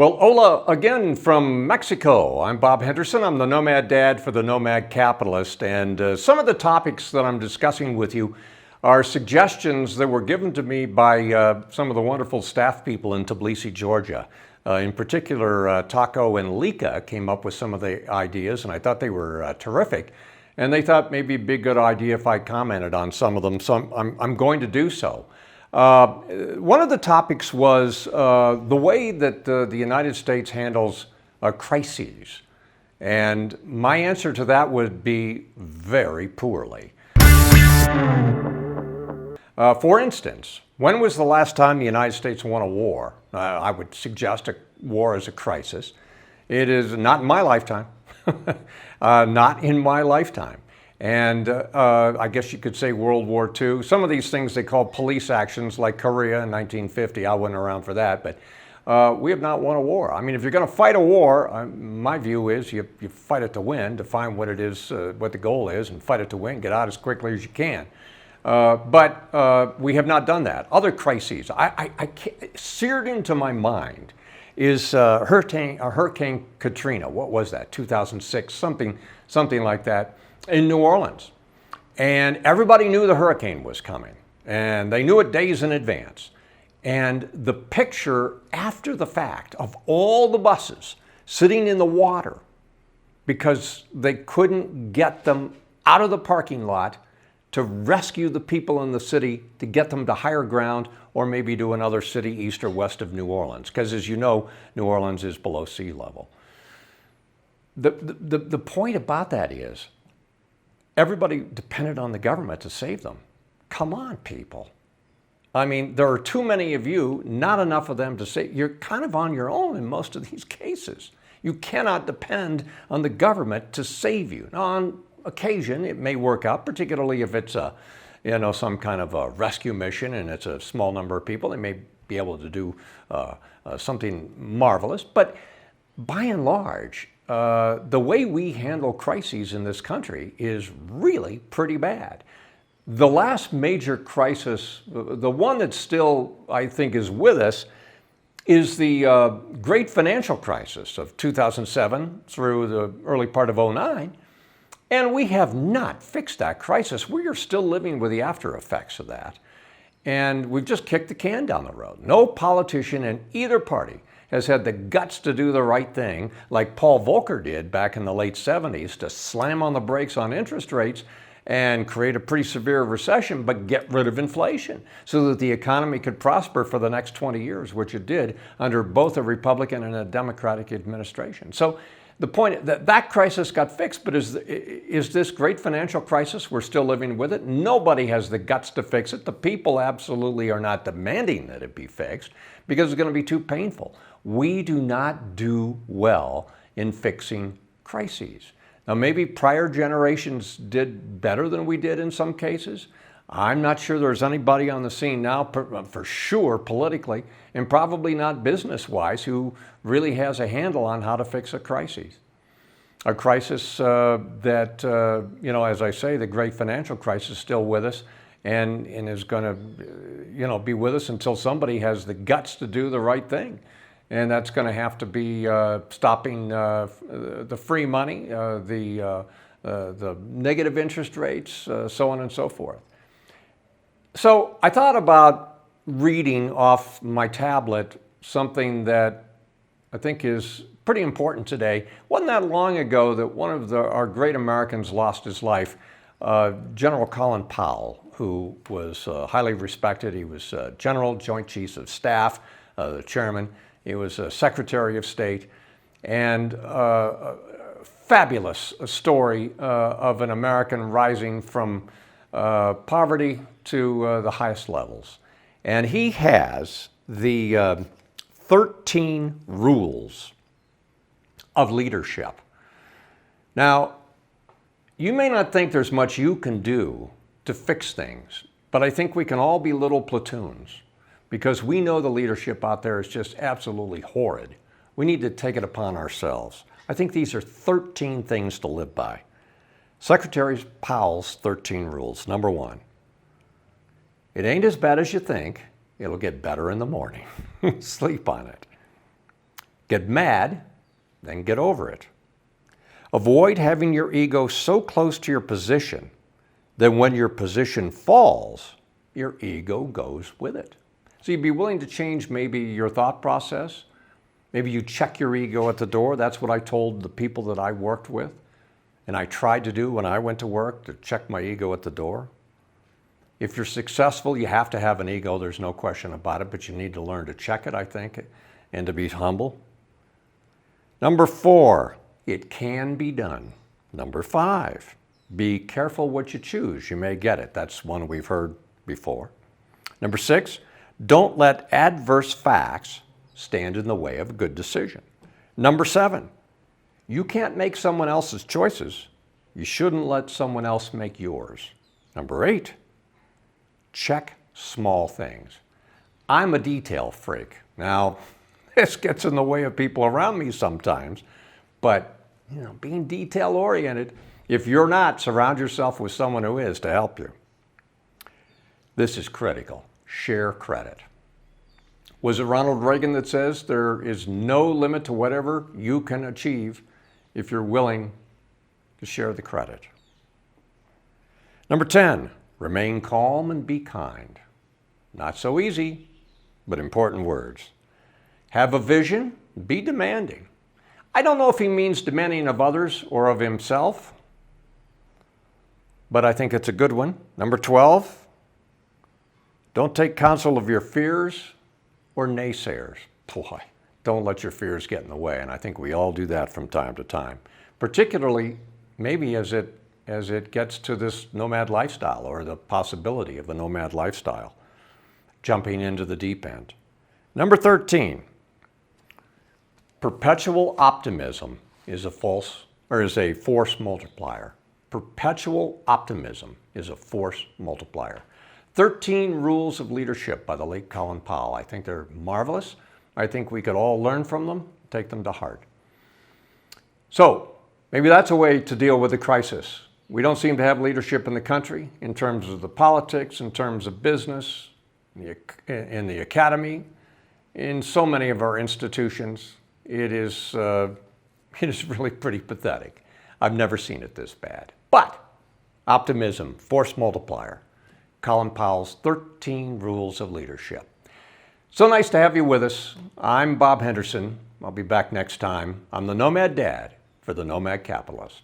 Well, hola again from Mexico. I'm Bob Henderson. I'm the Nomad Dad for the Nomad Capitalist. And some of the topics that I'm discussing with you are suggestions that were given to me by some of the wonderful staff people in Tbilisi, Georgia. In particular, Taco and Lika came up with some of the ideas, and I thought they were terrific. And they thought maybe it'd be a good idea if I commented on some of them, so I'm going to do so. One of the topics was the way that the United States handles crises. And my answer to that would be very poorly. For instance, when was the last time the United States won a war? I would suggest a war is a crisis. It is not in my lifetime. Not in my lifetime. And I guess you could say World War II. Some of these things they call police actions, like Korea in 1950. I wasn't around for that, but we have not won a war. I mean, if you're going to fight a war, my view is you fight it to win, define what it is, what the goal is, and fight it to win. Get out as quickly as you can. But we have not done that. Other crises, seared into my mind is Hurricane Katrina. What was that? 2006, something like that. In New Orleans. And everybody knew the hurricane was coming, and they knew it days in advance. And the picture after the fact of all the buses sitting in the water because they couldn't get them out of the parking lot to rescue the people in the city, to get them to higher ground, or maybe to another city east or west of New Orleans, because as you know, New Orleans is below sea level. The point about that is, everybody depended on the government to save them. Come on, people. I mean, there are too many of you, not enough of them to save. You're kind of on your own in most of these cases. You cannot depend on the government to save you. Now, on occasion, it may work out, particularly if it's some kind of a rescue mission and it's a small number of people. They may be able to do something marvelous. But by and large, the way we handle crises in this country is really pretty bad. The last major crisis, the one that still, I think, is with us, is the great financial crisis of 2007 through the early part of 2009. And we have not fixed that crisis. We are still living with the after effects of that. And we've just kicked the can down the road. No politician in either party has had the guts to do the right thing, like Paul Volcker did back in the late 70s, to slam on the brakes on interest rates and create a pretty severe recession, but get rid of inflation so that the economy could prosper for the next 20 years, which it did under both a Republican and a Democratic administration. So the point that crisis got fixed, but is this great financial crisis, we're still living with it? Nobody has the guts to fix it. The people absolutely are not demanding that it be fixed because it's going to be too painful. We do not do well in fixing crises. Now, maybe prior generations did better than we did in some cases. I'm not sure there's anybody on the scene now, for sure politically, and probably not business-wise, who really has a handle on how to fix a crisis. A crisis that, as I say, the great financial crisis is still with us and is going to, be with us until somebody has the guts to do the right thing. And that's going to have to be stopping the free money, the negative interest rates, so on and so forth. So I thought about reading off my tablet something that I think is pretty important today. It wasn't that long ago that one of our great Americans lost his life, General Colin Powell, who was highly respected. He was General, Joint Chiefs of Staff, the chairman. He was a Secretary of State, and a fabulous story of an American rising from poverty to the highest levels. And he has the 13 rules of leadership. Now, you may not think there's much you can do to fix things, but I think we can all be little platoons, because we know the leadership out there is just absolutely horrid. We need to take it upon ourselves. I think these are 13 things to live by. Secretary Powell's 13 rules. Number 1, it ain't as bad as you think. It'll get better in the morning. Sleep on it. Get mad, then get over it. Avoid having your ego so close to your position that when your position falls, your ego goes with it. So you'd be willing to change maybe your thought process. Maybe you check your ego at the door. That's what I told the people that I worked with. And I tried to do when I went to work, to check my ego at the door. If you're successful, you have to have an ego. There's no question about it, but you need to learn to check it, I think, and to be humble. Number 4, it can be done. Number 5, be careful what you choose. You may get it. That's one we've heard before. Number 6, don't let adverse facts stand in the way of a good decision. Number 7, you can't make someone else's choices. You shouldn't let someone else make yours. Number 8, check small things. I'm a detail freak. Now, this gets in the way of people around me sometimes, but being detail oriented, if you're not, surround yourself with someone who is to help you. This is critical. Share credit. Was it Ronald Reagan that says there is no limit to whatever you can achieve if you're willing to share the credit? Number 10, remain calm and be kind. Not so easy, but important words. Have a vision, be demanding. I don't know if he means demanding of others or of himself, but I think it's a good one. Number 12, don't take counsel of your fears or naysayers. Boy, don't let your fears get in the way, and I think we all do that from time to time, particularly maybe as it gets to this nomad lifestyle or the possibility of a nomad lifestyle, jumping into the deep end. Number 13, perpetual optimism is a force multiplier. Perpetual optimism is a force multiplier. 13 Rules of Leadership by the late Colin Powell. I think they're marvelous. I think we could all learn from them, take them to heart. So maybe that's a way to deal with the crisis. We don't seem to have leadership in the country in terms of the politics, in terms of business, in the academy, in so many of our institutions. It is really pretty pathetic. I've never seen it this bad. But optimism, force multiplier. Colin Powell's 13 Rules of Leadership. So nice to have you with us. I'm Bob Henderson. I'll be back next time. I'm the Nomad Dad for the Nomad Capitalist.